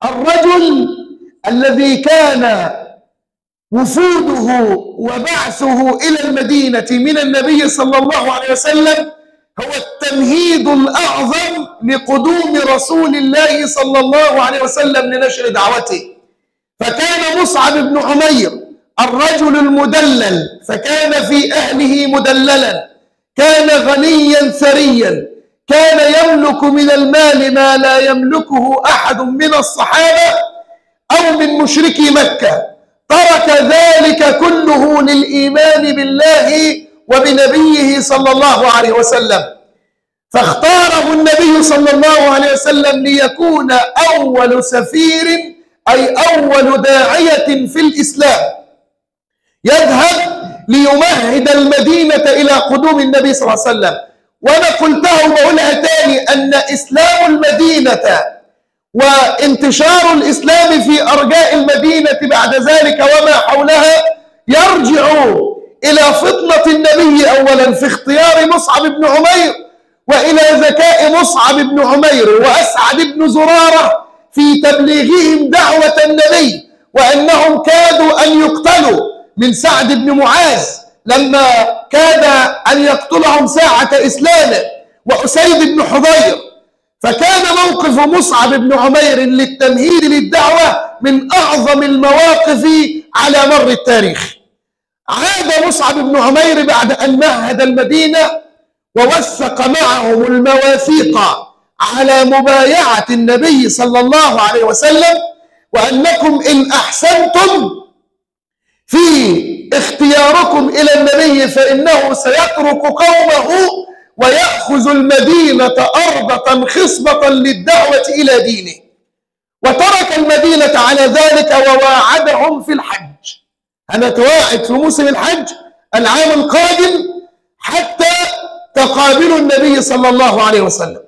الرجل الذي كان وفوده وبعثه إلى المدينة من النبي صلى الله عليه وسلم هو التمهيد الأعظم لقدوم رسول الله صلى الله عليه وسلم لنشر دعوته. فكان مصعب بن عمير الرجل المدلل، فكان في أهله مدللا، كان غنيا ثريا، كان يملك من المال ما لا يملكه أحد من الصحابة أو من مشركي مكة، ترك ذلك كله للإيمان بالله وبنبيه صلى الله عليه وسلم، فاختاره النبي صلى الله عليه وسلم ليكون أول سفير أي أول داعية في الإسلام يذهب ليمهد المدينة إلى قدوم النبي صلى الله عليه وسلم. وأنا قلتها وبقولها تاني أن إسلام المدينة وانتشار الإسلام في أرجاء المدينة بعد ذلك وما حولها يرجع إلى فطنة النبي أولا في اختيار مصعب بن عمير، وإلى ذكاء مصعب بن عمير وأسعد بن زرارة في تبليغهم دعوة النبي، وأنهم كادوا أن يقتلوا من سعد بن معاذ لما كاد أن يقتلهم ساعة إسلامه، وأسيد بن حضير. فكان موقف مصعب بن عمير للتمهيد للدعوة من أعظم المواقف على مر التاريخ. عاد مصعب بن عمير بعد أن مهد المدينة ووثق معهم المواثيق على مبايعة النبي صلى الله عليه وسلم، وأنكم إن أحسنتم في اختياركم إلى النبي فإنه سيترك قومه ويأخذ المدينة أرضة خصبة للدعوة إلى دينه. وترك المدينة على ذلك وواعدهم في الحج. هنتواعد في موسم الحج العام القادم حتى تقابلوا النبي صلى الله عليه وسلم.